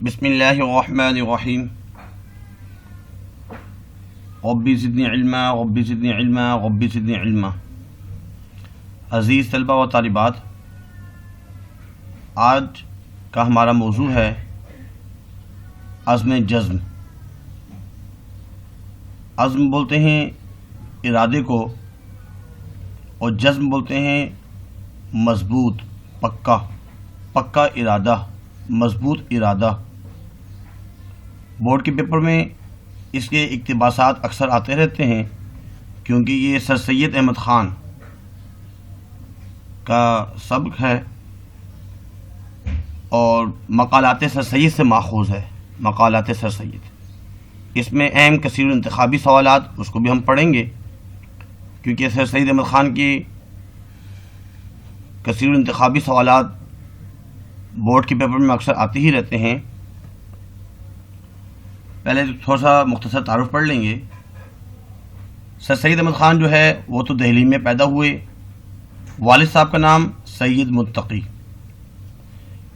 بسم اللہ الرحمن الرحیم ربی زدنی علما ربی زدنی علما ربی زدنی علما۔ عزیز طلبہ و طالبات، آج کا ہمارا موضوع ہے عزم جزم۔ عزم بولتے ہیں ارادے کو، اور جزم بولتے ہیں مضبوط، پکا ارادہ، مضبوط ارادہ۔ بورڈ کے پیپر میں اس کے اقتباسات اکثر آتے رہتے ہیں، کیونکہ یہ سر سید احمد خان کا سبق ہے اور مقالات سر سید سے ماخوذ ہے۔ مقالات سر سید، اس میں اہم کثیر انتخابی سوالات، اس کو بھی ہم پڑھیں گے، کیونکہ سر سید احمد خان کی کثیر انتخابی سوالات بورڈ کے پیپر میں اکثر آتے ہی رہتے ہیں۔ پہلے تھوڑا سا مختصر تعارف پڑھ لیں گے۔ سر سید احمد خان جو ہے وہ تو دہلی میں پیدا ہوئے۔ والد صاحب کا نام سید متقی۔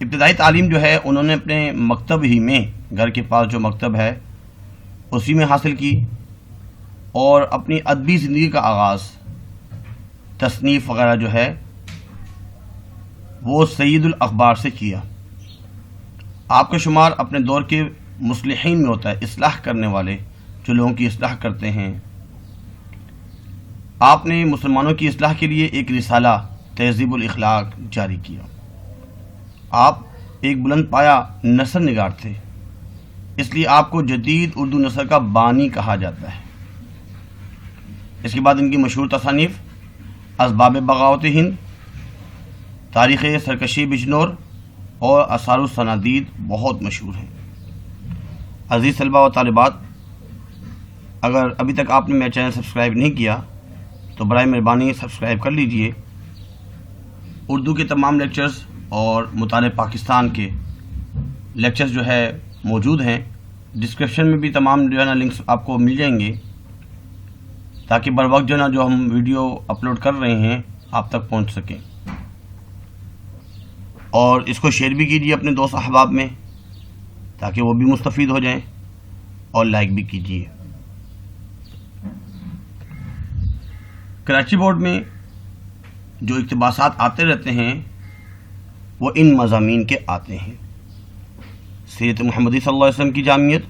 ابتدائی تعلیم جو ہے انہوں نے اپنے مکتب ہی میں، گھر کے پاس جو مکتب ہے اسی میں حاصل کی، اور اپنی ادبی زندگی کا آغاز تصنیف وغیرہ جو ہے وہ سید الاخبار سے کیا۔ آپ کا شمار اپنے دور کے مصلحین میں ہوتا ہے، اصلاح کرنے والے، جو لوگوں کی اصلاح کرتے ہیں۔ آپ نے مسلمانوں کی اصلاح کے لیے ایک رسالہ تہذیب الاخلاق جاری کیا۔ آپ ایک بلند پایا نثر نگار تھے، اس لیے آپ کو جدید اردو نثر کا بانی کہا جاتا ہے۔ اس کے بعد ان کی مشہور تصانیف اسباب بغاوت ہند، تاریخ سرکشی بجنور اور آثار الصنادید بہت مشہور ہیں۔ عزیز طلبہ و طالبات، اگر ابھی تک آپ نے میرا چینل سبسکرائب نہیں کیا تو برائے مہربانی سبسکرائب کر لیجئے۔ اردو کے تمام لیکچرز اور مطالعہ پاکستان کے لیکچرز جو ہے موجود ہیں۔ ڈسکرپشن میں بھی تمام جو ہے نا لنکس آپ کو مل جائیں گے، تاکہ بر وقت جو ہے نا جو ہم ویڈیو اپلوڈ کر رہے ہیں آپ تک پہنچ سکیں۔ اور اس کو شیئر بھی کیجیے اپنے دوست احباب میں، تاکہ وہ بھی مستفید ہو جائیں، اور لائک بھی کیجیے۔ کراچی بورڈ میں جو اقتباسات آتے رہتے ہیں وہ ان مضامین کے آتے ہیں: سیرت محمدی صلی اللہ علیہ وسلم کی جامعیت،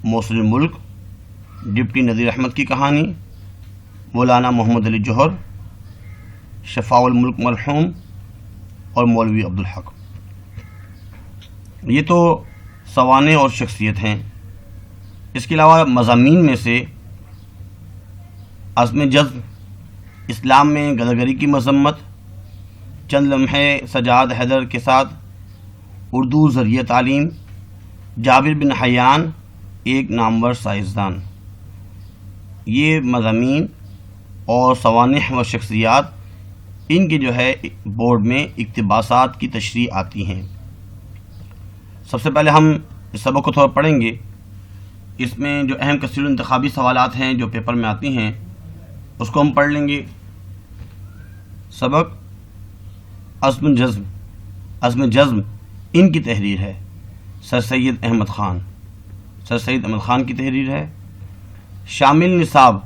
موصل الملک، ڈپٹی نذیر احمد کی کہانی، مولانا محمد علی جوہر، شفاء الملک مرحوم، اور مولوی عبدالحق۔ یہ تو سوانح اور شخصیت ہیں۔ اس کے علاوہ مضامین میں سے عزم جزم، اسلام میں غداگری کی مذمت، چند لمحے سجاد حیدر کے ساتھ، اردو ذریعہ تعلیم، جابر بن حیان ایک نامور سائنسدان، یہ مضامین اور سوانح و شخصیات ان کے جو ہے بورڈ میں اقتباسات کی تشریح آتی ہیں۔ سب سے پہلے ہم اس سبق کو تھوڑا پڑھیں گے۔ اس میں جو اہم کثیر انتخابی سوالات ہیں جو پیپر میں آتی ہیں اس کو ہم پڑھ لیں گے۔ سبق عزم جزم۔ عزم جزم ان کی تحریر ہے، سر سید احمد خان۔ سر سید احمد خان کی تحریر ہے۔ شامل نصاب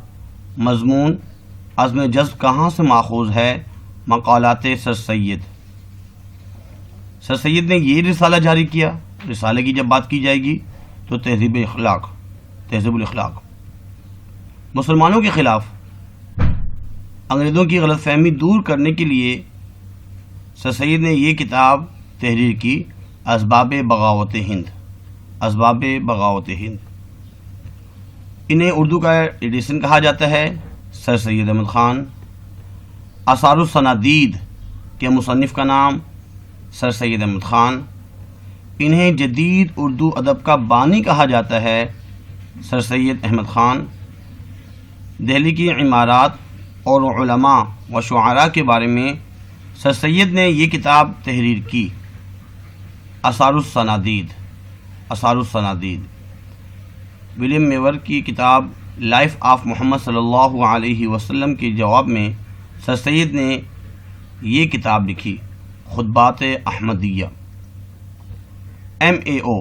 مضمون عزم جزم کہاں سے ماخوذ ہے؟ مقالات سر سید۔ سر سید نے یہ رسالہ جاری کیا۔ رسالے کی جب بات کی جائے گی تو تہذیب الاخلاق، مسلمانوں کے خلاف انگریزوں کی غلط فہمی دور کرنے کے لیے سر سید نے یہ کتاب تحریر کی، اسباب بغاوت ہند۔ اسباب بغاوت ہند، انہیں اردو کا ایڈیشن کہا جاتا ہے، سر سید احمد خان۔ آثار الصنادید کے مصنف کا نام سر سید احمد خان۔ انہیں جدید اردو ادب کا بانی کہا جاتا ہے، سر سید احمد خان۔ دہلی کی عمارات اور علماء و شعراء کے بارے میں سر سید نے یہ کتاب تحریر کی، آثار الصنادید۔ آثار الصنادید ولیم میور کی کتاب لائف آف محمد صلی اللہ علیہ وسلم کے جواب میں سر سید نے یہ کتاب لکھی، خطبات Ahmadiyya. MAO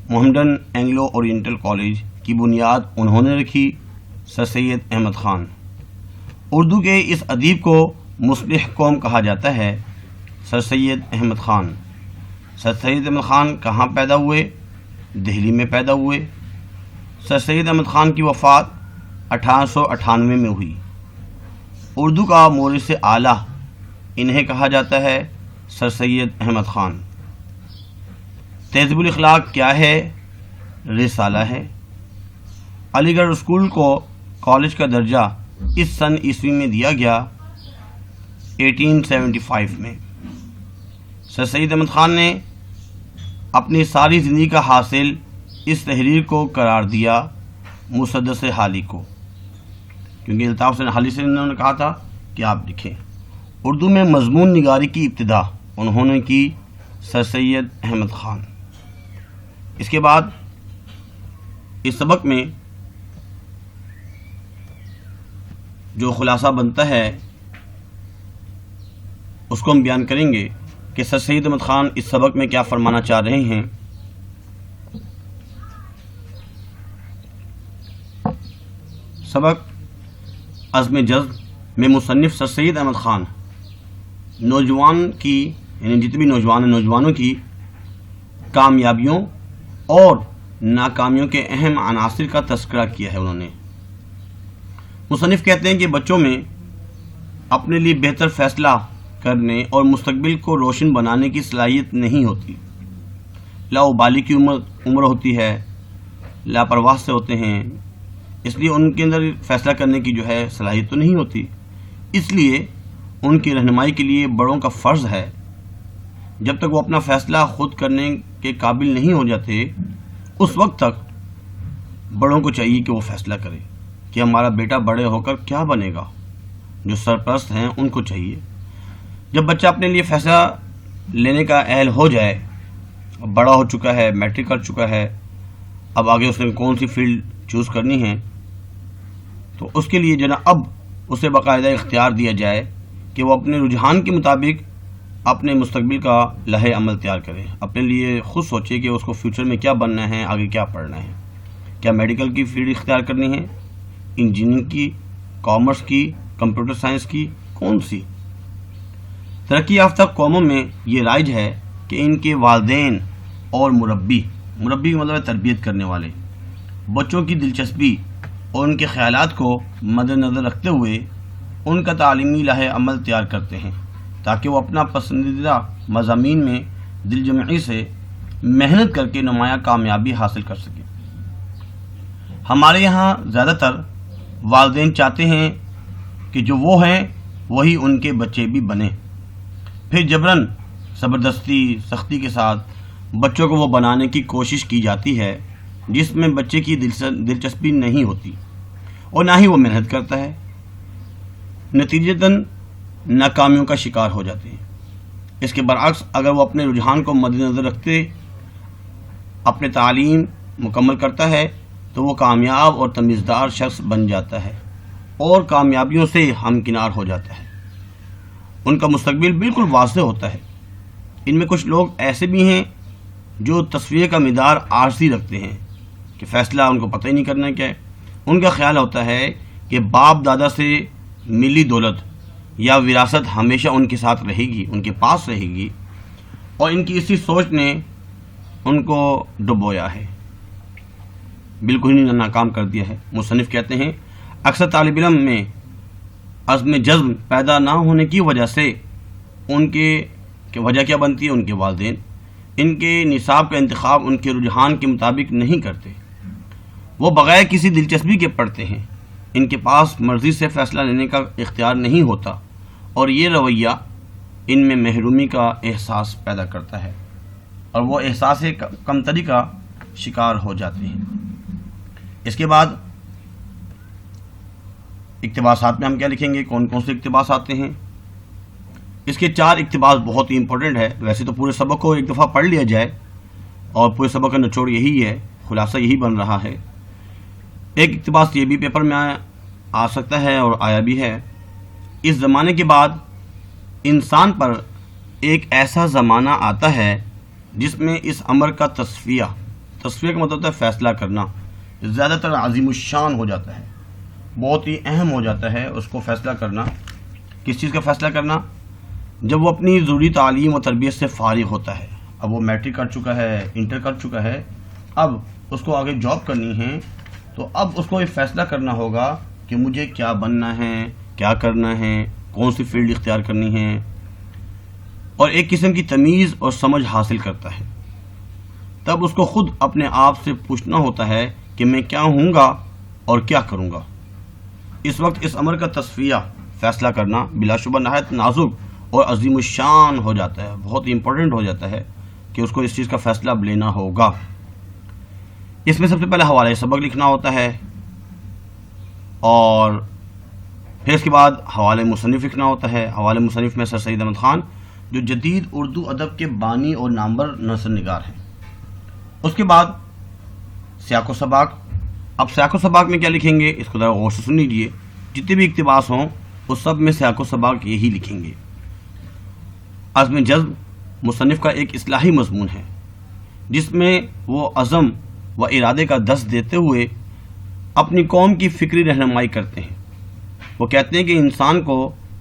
Mohammedan Anglo oriental college کی بنیاد انہوں نے رکھی، سر سید احمد خان۔ اردو کے اس ادیب کو مصلح قوم کہا جاتا ہے، سر سید احمد خان۔ سر سید احمد خان کہاں پیدا ہوئے؟ دہلی میں پیدا ہوئے۔ سر سید احمد خان کی وفات 1898 میں ہوئی۔ اردو کا مورث اعلیٰ انہیں کہا جاتا ہے، سر سید احمد خان۔ تہذیب الاخلاق کیا ہے؟ رسالہ ہے۔ علی گڑھ اسکول کو کالج کا درجہ اس سن عیسوی میں دیا گیا 1875 میں۔ سر سید احمد خان نے اپنی ساری زندگی کا حاصل اس تحریر کو قرار دیا مسدس حالی کو، کیونکہ الطاف حسین حالی سے انہوں نے کہا تھا کہ آپ لکھیں۔ اردو میں مضمون نگاری کی ابتدا انہوں نے کی، سر سید احمد خان۔ اس کے بعد اس سبق میں جو خلاصہ بنتا ہے اس کو ہم بیان کریں گے کہ سر سید احمد خان اس سبق میں کیا فرمانا چاہ رہے ہیں۔ سبق عزم جذب میں مصنف سر سید احمد خان نوجوان کی، یعنی جتنے بھی نوجوان ہیں، نوجوانوں کی کامیابیوں اور ناکامیوں کے اہم عناصر کا تذکرہ کیا ہے۔ انہوں نے مصنف کہتے ہیں کہ بچوں میں اپنے لیے بہتر فیصلہ کرنے اور مستقبل کو روشن بنانے کی صلاحیت نہیں ہوتی۔ لاؤبالی کی عمر ہوتی ہے، لاپرواہ سے ہوتے ہیں، اس لیے ان کے اندر فیصلہ کرنے کی جو ہے صلاحیت تو نہیں ہوتی۔ اس لیے ان کی رہنمائی کے لیے بڑوں کا فرض ہے، جب تک وہ اپنا فیصلہ خود کرنے کے قابل نہیں ہو جاتے اس وقت تک بڑوں کو چاہیے کہ وہ فیصلہ کرے کہ ہمارا بیٹا بڑے ہو کر کیا بنے گا۔ جو سرپرست ہیں ان کو چاہیے جب بچہ اپنے لیے فیصلہ لینے کا اہل ہو جائے، بڑا ہو چکا ہے، میٹرک کر چکا ہے، اب آگے اس نے کون سی فیلڈ چوز کرنی ہے، تو اس کے لیے جو نا اب اسے باقاعدہ اختیار دیا جائے کہ وہ اپنے رجحان کے مطابق اپنے مستقبل کا لائحہ عمل تیار کرے، اپنے لیے خود سوچے کہ اس کو فیوچر میں کیا بننا ہے، آگے کیا پڑھنا ہے، کیا میڈیکل کی فیلڈ اختیار کرنی ہے، انجینئرنگ کی، کامرس کی، کمپیوٹر سائنس کی، کون سی۔ ترقی یافتہ قوموں میں یہ رائج ہے کہ ان کے والدین اور مربی کا مطلب ہے تربیت کرنے والے، بچوں کی دلچسپی اور ان کے خیالات کو مد نظر رکھتے ہوئے ان کا تعلیمی لائحہ عمل تیار کرتے ہیں تاکہ وہ اپنا پسندیدہ مضامین میں دل جمعی سے محنت کر کے نمایاں کامیابی حاصل کر سکیں۔ ہمارے یہاں زیادہ تر والدین چاہتے ہیں کہ جو وہ ہیں وہی ان کے بچے بھی بنیں، پھر جبراً زبردستی سختی کے ساتھ بچوں کو وہ بنانے کی کوشش کی جاتی ہے جس میں بچے کی دلچسپی نہیں ہوتی اور نہ ہی وہ محنت کرتا ہے، نتیجتاً ناکامیوں کا شکار ہو جاتے ہیں۔ اس کے برعکس اگر وہ اپنے رجحان کو مد نظر رکھتے اپنے تعلیم مکمل کرتا ہے تو وہ کامیاب اور تمیزدار شخص بن جاتا ہے اور کامیابیوں سے ہمکنار ہو جاتا ہے، ان کا مستقبل بالکل واضح ہوتا ہے۔ ان میں کچھ لوگ ایسے بھی ہیں جو تصفیہ کا مدار عارضی رکھتے ہیں کہ فیصلہ ان کو پتہ ہی نہیں کرنا کیا ہے۔ ان کا خیال ہوتا ہے کہ باپ دادا سے ملی دولت یا وراثت ہمیشہ ان کے ساتھ رہے گی، ان کے پاس رہے گی، اور ان کی اسی سوچ نے ان کو ڈبویا ہے، بالکل ہی ناکام کر دیا ہے۔ مصنف کہتے ہیں اکثر طالب علم میں عزم جذب پیدا نہ ہونے کی وجہ سے ان کے وجہ کیا بنتی ہے؟ ان کے والدین ان کے نصاب کا انتخاب ان کے رجحان کے مطابق نہیں کرتے، وہ بغیر کسی دلچسپی کے پڑھتے ہیں، ان کے پاس مرضی سے فیصلہ لینے کا اختیار نہیں ہوتا، اور یہ رویہ ان میں محرومی کا احساس پیدا کرتا ہے اور وہ احساس کمتری کا شکار ہو جاتے ہیں۔ اس کے بعد اقتباسات میں ہم کیا لکھیں گے، کون کون سے اقتباس آتے ہیں۔ اس کے 4 اقتباس بہت ہی امپورٹنٹ ہے۔ ویسے تو پورے سبق کو ایک دفعہ پڑھ لیا جائے اور پورے سبق کا نچوڑ یہی ہے، خلاصہ یہی بن رہا ہے۔ ایک اقتباس یہ بھی پیپر میں آ سکتا ہے اور آیا بھی ہے، اس زمانے کے بعد انسان پر ایک ایسا زمانہ آتا ہے جس میں اس امر کا تصفیہ کا مطلب ہوتا ہے فیصلہ کرنا، زیادہ تر عظیم الشان ہو جاتا ہے، بہت ہی اہم ہو جاتا ہے اس کو فیصلہ کرنا۔ کس چیز کا فیصلہ کرنا؟ جب وہ اپنی ضروری تعلیم و تربیت سے فارغ ہوتا ہے، اب وہ میٹرک کر چکا ہے، انٹر کر چکا ہے، اب اس کو آگے جاب کرنی ہے، تو اب اس کو یہ فیصلہ کرنا ہوگا کہ مجھے کیا بننا ہے، کیا کرنا ہے، کون سی فیلڈ اختیار کرنی ہے، اور ایک قسم کی تمیز اور سمجھ حاصل کرتا ہے۔ تب اس کو خود اپنے آپ سے پوچھنا ہوتا ہے کہ میں کیا ہوں گا اور کیا کروں گا۔ اس وقت اس امر کا تصفیہ فیصلہ کرنا بلا شبہ نہایت نازک اور عظیم الشان ہو جاتا ہے، بہت ہی امپورٹنٹ ہو جاتا ہے کہ اس کو اس چیز کا فیصلہ اب لینا ہوگا۔ اس میں سب سے پہلے حوالہ سبق لکھنا ہوتا ہے، اور پھر اس کے بعد حوالہ مصنف لکھنا ہوتا ہے۔ حوالہ مصنف میں سر سید احمد خان جو جدید اردو ادب کے بانی اور نامور نثر نگار ہیں۔ اس کے بعد سیاق و سباق۔ اب سیاق و سباق میں کیا لکھیں گے، اس کو ذرا غور سے سن لیجیے۔ جتنے بھی اقتباس ہوں اس سب میں سیاق و سباق یہی لکھیں گے۔ عزم جذب مصنف کا ایک اصلاحی مضمون ہے، جس میں وہ عزم و ارادے کا دست دیتے ہوئے اپنی قوم کی فکری رہنمائی کرتے ہیں۔ وہ کہتے ہیں کہ انسان کو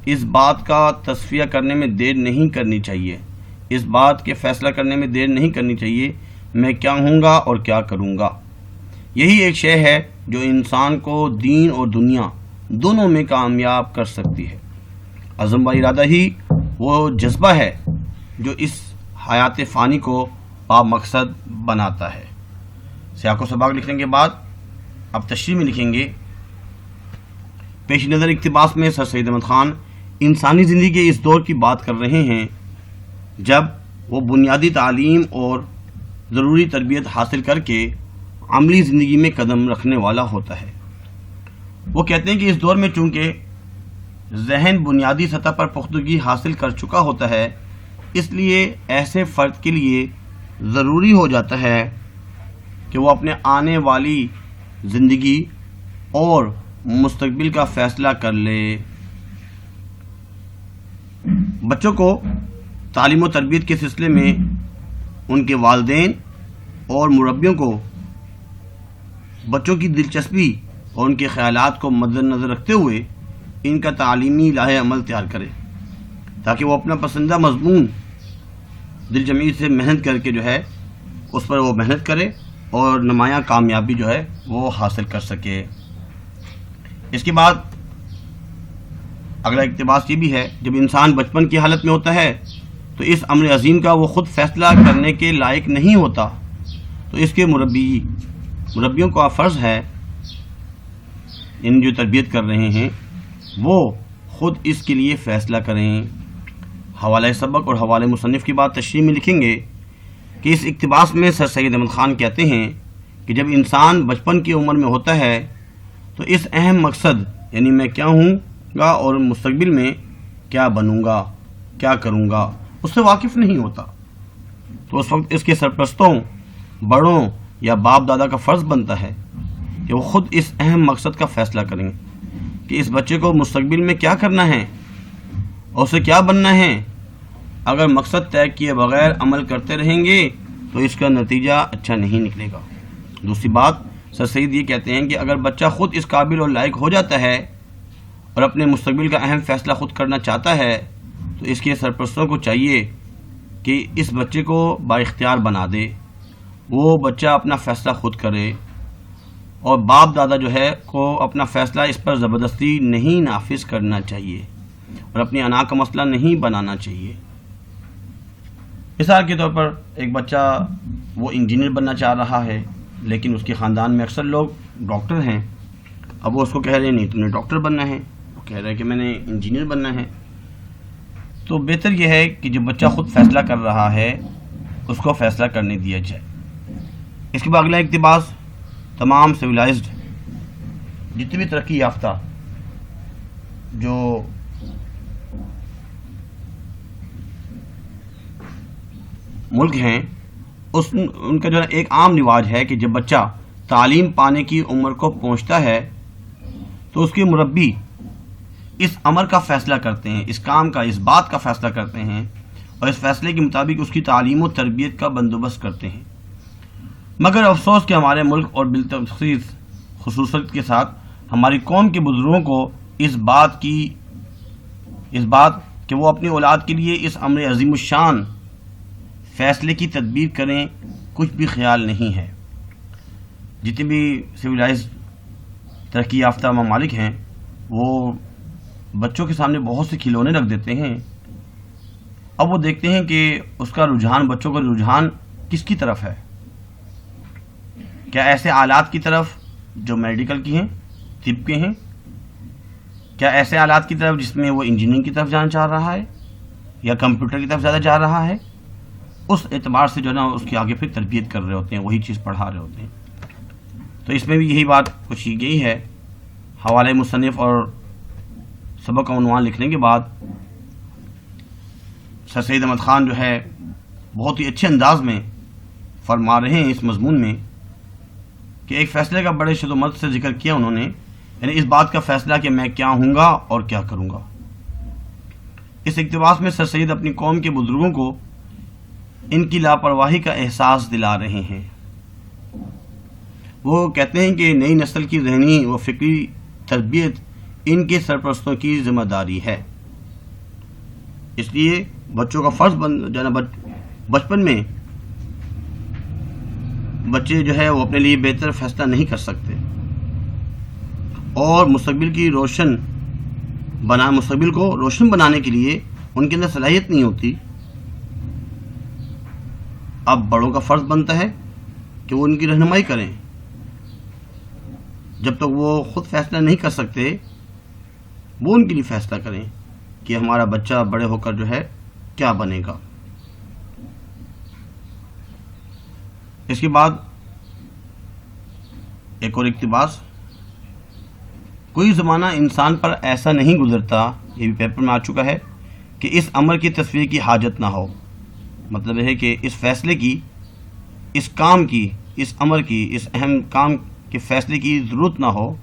اس بات کا تصفیہ کرنے میں دیر نہیں کرنی چاہیے، اس بات کے فیصلہ کرنے میں دیر نہیں کرنی چاہیے میں کیا ہوں گا اور کیا کروں گا۔ یہی ایک شے ہے جو انسان کو دین اور دنیا دونوں میں کامیاب کر سکتی ہے۔ عزم و ارادہ ہی وہ جذبہ ہے جو اس حیات فانی کو مقصد بناتا ہے۔ سیاق و سباق لکھنے کے بعد اب تشریح میں لکھیں گے۔ پیش نظر اقتباس میں سر سید احمد خان انسانی زندگی کے اس دور کی بات کر رہے ہیں جب وہ بنیادی تعلیم اور ضروری تربیت حاصل کر کے عملی زندگی میں قدم رکھنے والا ہوتا ہے۔ وہ کہتے ہیں کہ اس دور میں چونکہ ذہن بنیادی سطح پر پختگی حاصل کر چکا ہوتا ہے، اس لیے ایسے فرد کے لیے ضروری ہو جاتا ہے کہ وہ اپنے آنے والی زندگی اور مستقبل کا فیصلہ کر لے۔ بچوں کو تعلیم و تربیت کے سلسلے میں ان کے والدین اور مربیوں کو بچوں کی دلچسپی اور ان کے خیالات کو مد نظر رکھتے ہوئے ان کا تعلیمی لاہ عمل تیار کرے، تاکہ وہ اپنا پسندیدہ مضمون دل جمعی سے محنت کر کے جو ہے اس پر وہ محنت کرے اور نمایاں کامیابی جو ہے وہ حاصل کر سکے۔ اس کے بعد اگلا اقتباس یہ بھی ہے، جب انسان بچپن کی حالت میں ہوتا ہے تو اس امر عظیم کا وہ خود فیصلہ کرنے کے لائق نہیں ہوتا، تو اس کے مربیوں کا فرض ہے، ان جو تربیت کر رہے ہیں وہ خود اس کے لیے فیصلہ کریں۔ حوالہ سبق اور حوالہ مصنف کی بات تشریح میں لکھیں گے کہ اس اقتباس میں سر سید احمد خان کہتے ہیں کہ جب انسان بچپن کی عمر میں ہوتا ہے تو اس اہم مقصد یعنی میں کیا ہوں گا اور مستقبل میں کیا بنوں گا، کیا کروں گا، اس سے واقف نہیں ہوتا، تو اس وقت اس کے سرپرستوں، بڑوں یا باپ دادا کا فرض بنتا ہے کہ وہ خود اس اہم مقصد کا فیصلہ کریں کہ اس بچے کو مستقبل میں کیا کرنا ہے اور اسے کیا بننا ہے۔ اگر مقصد طے کیے بغیر عمل کرتے رہیں گے تو اس کا نتیجہ اچھا نہیں نکلے گا۔ دوسری بات سر سید یہ کہتے ہیں کہ اگر بچہ خود اس قابل اور لائق ہو جاتا ہے اور اپنے مستقبل کا اہم فیصلہ خود کرنا چاہتا ہے تو اس کے سرپرستوں کو چاہیے کہ اس بچے کو بااختیار بنا دے، وہ بچہ اپنا فیصلہ خود کرے، اور باپ دادا جو ہے کو اپنا فیصلہ اس پر زبردستی نہیں نافذ کرنا چاہیے اور اپنی انا کا مسئلہ نہیں بنانا چاہیے۔ مثال کے طور پر ایک بچہ وہ انجینئر بننا چاہ رہا ہے، لیکن اس کے خاندان میں اکثر لوگ ڈاکٹر ہیں، اب وہ اس کو کہہ رہے ہیں نہیں تم نے ڈاکٹر بننا ہے، وہ کہہ رہا ہے کہ میں نے انجینئر بننا ہے، تو بہتر یہ ہے کہ جو بچہ خود فیصلہ کر رہا ہے اس کو فیصلہ کرنے دیا جائے۔ اس کے بعد اگلا اقتباس، تمام سویلائزڈ جتنی بھی ترقی یافتہ جو ملک ہیں ان کا جو ہے ایک عام رواج ہے کہ جب بچہ تعلیم پانے کی عمر کو پہنچتا ہے تو اس کے مربی اس امر کا فیصلہ کرتے ہیں، اس کام کا، اس بات کا فیصلہ کرتے ہیں اور اس فیصلے کے مطابق اس کی تعلیم و تربیت کا بندوبست کرتے ہیں۔ مگر افسوس کہ ہمارے ملک اور بالخصوص خصوصیت کے ساتھ ہماری قوم کے بزرگوں کو اس بات کہ وہ اپنی اولاد کے لیے اس امر عظیم الشان فیصلے کی تدبیر کریں کچھ بھی خیال نہیں ہے۔ جتنے بھی سویلائز ترقی یافتہ ممالک ہیں وہ بچوں کے سامنے بہت سے کھلونے رکھ دیتے ہیں۔ اب وہ دیکھتے ہیں کہ اس کا رجحان، بچوں کا رجحان کس کی طرف ہے؟ کیا ایسے آلات کی طرف جو میڈیکل کی ہیں، طب کے ہیں؟ کیا ایسے آلات کی طرف جس میں وہ انجینئرنگ کی طرف جانا چاہ رہا ہے یا کمپیوٹر کی طرف زیادہ جا رہا ہے؟ اس اعتبار سے جو ہے نا اس کی آگے پھر تربیت کر رہے ہوتے ہیں، وہی چیز پڑھا رہے ہوتے ہیں۔ تو اس میں بھی یہی بات کچھ گئی ہے۔ حوالے مصنف اور سبق کا عنوان لکھنے کے بعد سر سید احمد خان جو ہے بہت ہی اچھے انداز میں فرما رہے ہیں اس مضمون میں کہ ایک فیصلے کا بڑے شد و مد سے ذکر کیا انہوں نے، یعنی اس بات کا فیصلہ کہ میں کیا ہوں گا اور کیا کروں گا۔ اس اقتباس میں سر سید اپنی قوم کے بزرگوں کو ان کی لاپرواہی کا احساس دلا رہے ہیں۔ وہ کہتے ہیں کہ نئی نسل کی ذہنی و فکری تربیت ان کے سرپرستوں کی ذمہ داری ہے، اس لیے بچوں کا فرض بچپن میں بچے جو ہے وہ اپنے لیے بہتر فیصلہ نہیں کر سکتے اور مستقبل کو روشن بنانے کے لیے ان کے اندر صلاحیت نہیں ہوتی۔ اب بڑوں کا فرض بنتا ہے کہ وہ ان کی رہنمائی کریں۔ جب تک وہ خود فیصلہ نہیں کر سکتے وہ ان کے لیے فیصلہ کریں کہ ہمارا بچہ بڑے ہو کر جو ہے کیا بنے گا۔ اس کے بعد ایک اور اقتباس، کوئی زمانہ انسان پر ایسا نہیں گزرتا، یہ بھی پیپر میں آ چکا ہے، کہ اس امر کی تصویر کی حاجت نہ ہو۔ مطلب ہے کہ اس فیصلے کی، اس کام کی، اس امر کی، اس اہم کام کے فیصلے کی ضرورت نہ ہو۔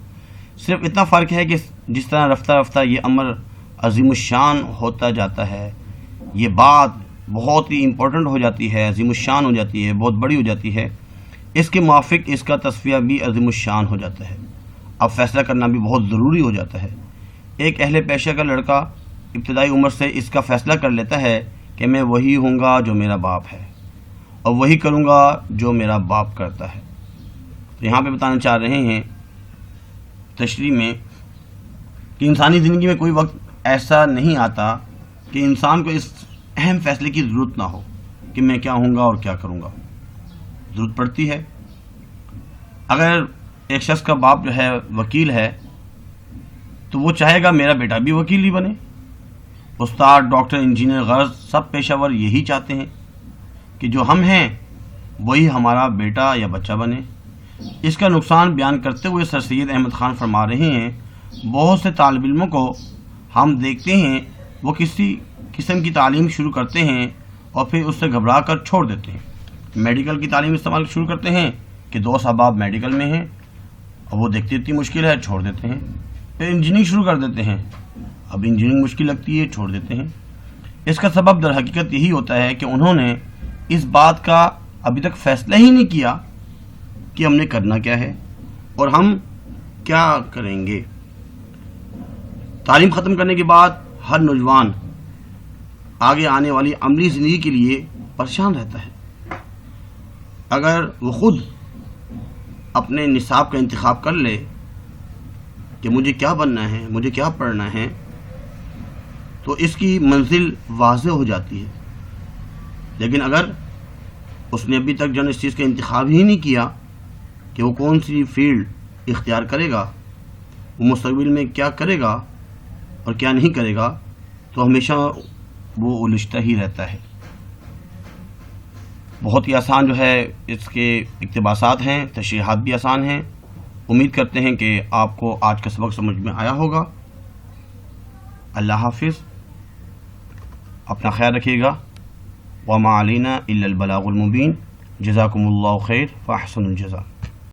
صرف اتنا فرق ہے کہ جس طرح رفتہ رفتہ یہ امر عظیم الشان ہوتا جاتا ہے، یہ بات بہت ہی امپورٹنٹ ہو جاتی ہے، عظیم الشان ہو جاتی ہے، بہت بڑی ہو جاتی ہے، اس کے موافق اس کا تصفیہ بھی عظیم الشان ہو جاتا ہے۔ اب فیصلہ کرنا بھی بہت ضروری ہو جاتا ہے۔ ایک اہل پیشہ کا لڑکا ابتدائی عمر سے اس کا فیصلہ کر لیتا ہے کہ میں وہی ہوں گا جو میرا باپ ہے اور وہی کروں گا جو میرا باپ کرتا ہے۔ تو یہاں پہ بتانا چاہ رہے ہیں تشریح میں کہ انسانی زندگی میں کوئی وقت ایسا نہیں آتا کہ انسان کو اس اہم فیصلے کی ضرورت نہ ہو کہ میں کیا ہوں گا اور کیا کروں گا۔ ضرورت پڑتی ہے۔ اگر ایک شخص کا باپ جو ہے وکیل ہے تو وہ چاہے گا میرا بیٹا بھی وکیل ہی بنے۔ استاد، ڈاکٹر، انجینئر، غرض سب پیشہ ور یہی چاہتے ہیں کہ جو ہم ہیں وہی ہمارا بیٹا یا بچہ بنے۔ اس کا نقصان بیان کرتے ہوئے سر سید احمد خان فرما رہے ہیں، بہت سے طالب علموں کو ہم دیکھتے ہیں وہ کسی قسم کی تعلیم شروع کرتے ہیں اور پھر اس سے گھبرا کر چھوڑ دیتے ہیں۔ میڈیکل کی تعلیم استعمال شروع کرتے ہیں کہ دوست احباب میڈیکل میں ہیں اور وہ دیکھتے اتنی مشکل ہے چھوڑ دیتے ہیں۔ پھر انجینئرنگ شروع کر دیتے ہیں، اب انجینئرنگ مشکل لگتی ہے چھوڑ دیتے ہیں۔ اس کا سبب در حقیقت یہی ہوتا ہے کہ انہوں نے اس بات کا ابھی تک فیصلہ ہی نہیں کیا کہ ہم نے کرنا کیا ہے اور ہم کیا کریں گے۔ تعلیم ختم کرنے کے بعد ہر نوجوان آگے آنے والی عملی زندگی کے لیے پریشان رہتا ہے۔ اگر وہ خود اپنے نصاب کا انتخاب کر لے کہ مجھے کیا بننا ہے، مجھے کیا پڑھنا ہے، تو اس کی منزل واضح ہو جاتی ہے۔ لیکن اگر اس نے ابھی تک اس چیز کا انتخاب ہی نہیں کیا کہ وہ کون سی فیلڈ اختیار کرے گا، وہ مستقبل میں کیا کرے گا اور کیا نہیں کرے گا، تو ہمیشہ وہ الجھتا ہی رہتا ہے۔ بہت ہی آسان جو ہے اس کے اقتباسات ہیں، تشریحات بھی آسان ہیں۔ امید کرتے ہیں کہ آپ کو آج کا سبق سمجھ میں آیا ہوگا۔ اللہ حافظ، اپنا خیال رکھیے گا۔ وما علینا الا البلاغ المبین۔ جزاکم اللہ خیر فاحسن الجزاء۔